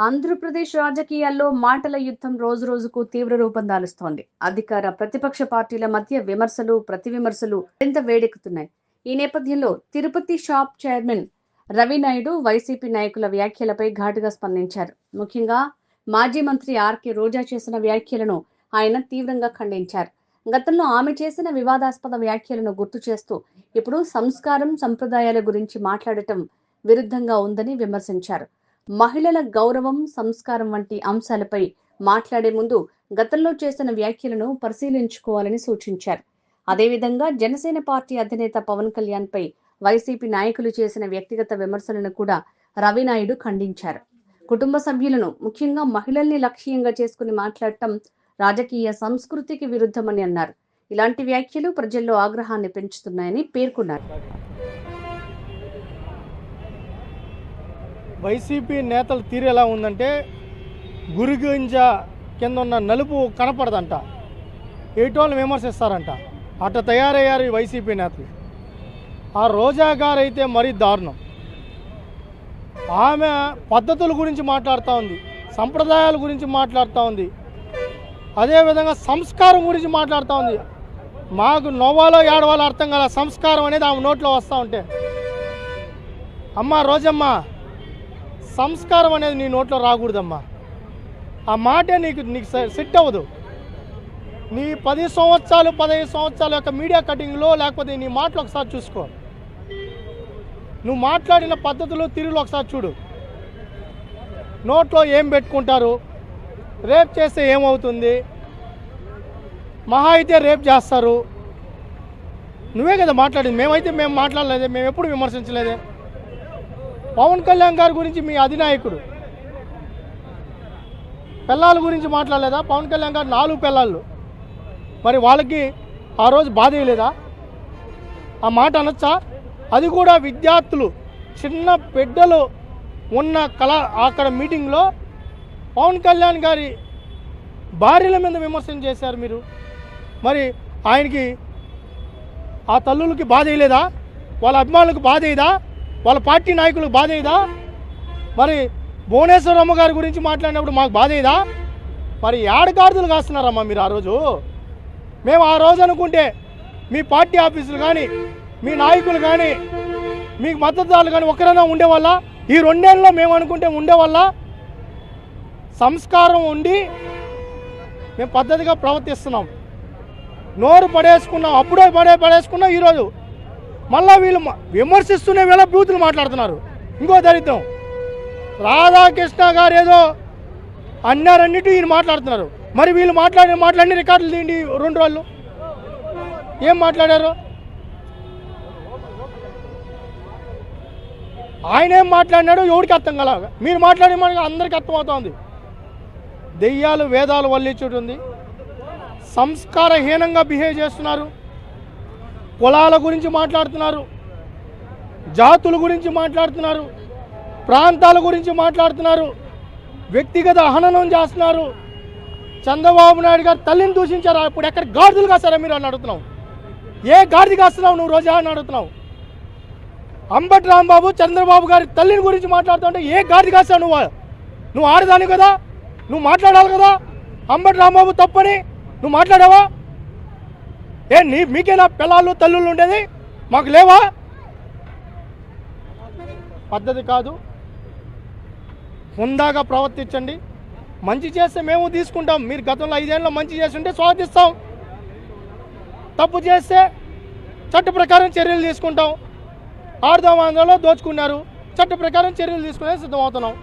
ఆంధ్రప్రదేశ్ రాజకీయాల్లో మాటల యుద్ధం రోజురోజుకు తీవ్ర రూపం దాలుస్తోంది. అధికార ప్రతిపక్ష పార్టీల మధ్య విమర్శలు, ప్రతివిమర్శలు మరింత వేడెక్కుతున్నాయి. ఈ నేపథ్యంలో Tirupati shop chairman Ravi Naidu YCP నాయకుల వ్యాఖ్యలపై ఘాటుగా స్పందించారు. ముఖ్యంగా మాజీ మంత్రి ఆర్కే రోజా చేసిన వ్యాఖ్యలను ఆయన తీవ్రంగా ఖండించారు. గతంలో ఆమె చేసిన వివాదాస్పద వ్యాఖ్యలను గుర్తు చేస్తూ ఇప్పుడు సంస్కారం, సంప్రదాయాల గురించి మాట్లాడటం విరుద్ధంగా ఉందని విమర్శించారు. మహిళల గౌరవం, సంస్కారం వంటి అంశాలపై మాట్లాడే ముందు గతంలో చేసిన వ్యాఖ్యలను పరిశీలించుకోవాలని సూచించారు. అదేవిధంగా జనసేన పార్టీ అధినేత పవన్ కళ్యాణ్ పై వైసీపీ నాయకులు చేసిన వ్యక్తిగత విమర్శలను కూడా రవినాయుడు ఖండించారు. కుటుంబ సభ్యులను, ముఖ్యంగా మహిళల్ని లక్ష్యంగా చేసుకుని మాట్లాడటం రాజకీయ సంస్కృతికి విరుద్ధమని అన్నారు. ఇలాంటి వ్యాఖ్యలు ప్రజల్లో ఆగ్రహాన్ని పెంచుతున్నాయని పేర్కొన్నారు. వైసీపీ నేతల తీరు ఎలా ఉందంటే గురిగింజ కింద ఉన్న నలుపు కనపడదంట, ఏటోళ్ళని విమర్శిస్తారంట. అట్ట తయారయ్యారు ఈ వైసీపీ నేతలు. ఆ రోజా గారు అయితే మరీ దారుణం. ఆమె పద్ధతుల గురించి మాట్లాడుతూ ఉంది, సంప్రదాయాల గురించి మాట్లాడుతూ ఉంది, అదేవిధంగా సంస్కారం గురించి మాట్లాడుతూ ఉంది. మాకు నవ్వాలో ఏడవాలో అర్థం కాల సంస్కారం అనేది ఆమె నోట్లో వస్తూ ఉంటే. అమ్మ రోజమ్మ, సంస్కారం అనేది నీ నోట్లో రాకూడదమ్మా. ఆ మాటే నీకు సెట్ అవ్వదు. నీ 10 సంవత్సరాలు 15 సంవత్సరాల యొక్క మీడియా కటింగ్లో లేకపోతే నీ మాటలు ఒకసారి చూసుకో. నువ్వు మాట్లాడిన పద్ధతులు, తీరులు ఒకసారి చూడు. నోట్లో ఏం పెట్టుకుంటారు, రేప్ చేస్తే ఏమవుతుంది, మహా అయితే రేప్ చేస్తారు. నువ్వే కదా మాట్లాడింది. మేము మాట్లాడలేదే, మేము ఎప్పుడు విమర్శించలేదే. పవన్ కళ్యాణ్ గారి గురించి మీ అధినాయకుడు పిల్లల గురించి మాట్లాడలేదా? పవన్ కళ్యాణ్ గారు 4 పిల్లలు, మరి వాళ్ళకి ఆ రోజు బాధ వేయలేదా? ఆ మాట అనొచ్చా? అది కూడా విద్యార్థులు, చిన్న బిడ్డలు ఉన్న అక్కడ మీటింగ్లో పవన్ కళ్యాణ్ గారి భార్యల మీద విమర్శన చేశారు మీరు. మరి ఆయనకి ఆ తల్లులకి బాధ వేయలేదా? వాళ్ళ అభిమానులకు బాధ వేయదా? వాళ్ళ పార్టీ నాయకులకు బాధ అయ్యదా? మరి భువనేశ్వరమ్మ గారి గురించి మాట్లాడినప్పుడు మాకు బాధ అయ్యదా? మరి ఏడగాడుదలు కాస్తున్నారమ్మా మీరు. ఆ రోజు మేము ఆ రోజు అనుకుంటే మీ పార్టీ ఆఫీసులు కానీ, మీ నాయకులు కానీ, మీకు మద్దతుదారులు కానీ ఒక్కరైనా ఉండేవాళ్ళ? ఈ 2 ఏళ్ళలో మేము అనుకుంటే ఉండేవాళ్ళ? సంస్కారం ఉండి మేము పద్ధతిగా ప్రవర్తిస్తున్నాం. నోరు పడేసుకున్నాం, అప్పుడే పడేసుకున్నాం. ఈరోజు మళ్ళా వీళ్ళు విమర్శిస్తూనే వీళ్ళ బూతులు మాట్లాడుతున్నారు. ఇంకో దరిద్రం, రాధాకృష్ణ గారు ఏదో అన్నారన్నిటి ఈయన మాట్లాడుతున్నారు. మరి వీళ్ళు మాట్లాడిన రికార్డులు తీయండి 2 రోజులు. ఏం మాట్లాడారు? ఆయన ఏం మాట్లాడినాడో ఎవరికి అర్థం కలగా. మీరు మాట్లాడే మనకి అందరికీ అర్థమవుతోంది. దెయ్యాలు వేదాలు వల్లించుంది. సంస్కారహీనంగా బిహేవ్ చేస్తున్నారు. కులాల గురించి మాట్లాడుతున్నారు, జాతుల గురించి మాట్లాడుతున్నారు, ప్రాంతాల గురించి మాట్లాడుతున్నారు, వ్యక్తిగత హననం చేస్తున్నారు. చంద్రబాబు నాయుడు గారు తల్లిని దూషించారు. ఇప్పుడు ఎక్కడ గాడిదలు కాస్తారా మీరు అని అడుగుతున్నావు. ఏ గాడిద కాస్తున్నావు నువ్వు రోజా అని అడుగుతున్నావు. అంబటి రాంబాబు చంద్రబాబు గారి తల్లిని గురించి మాట్లాడుతుంటే ఏ గాడిద కాస్తావు నువ్వు ఆడదాని కదా, నువ్వు మాట్లాడాలి కదా. అంబటి రాంబాబు తప్పని నువ్వు మాట్లాడావా? మీకేనా పిల్లలు తల్లులు ఉండేది? మాకు లేవా? పద్ధతి కాదు. హుందాగా ప్రవర్తించండి. మంచి చేస్తే మేము తీసుకుంటాం. మీరు గతంలో 5 ఏళ్ళలో మంచి చేస్తుంటే స్వాగతిస్తాం. తప్పు చేస్తే చట్ట ప్రకారం చర్యలు తీసుకుంటాం. ఆర్ధవాంధ్రలో దోచుకున్నారు, చట్ట ప్రకారం చర్యలు తీసుకునే సిద్ధమవుతున్నాం.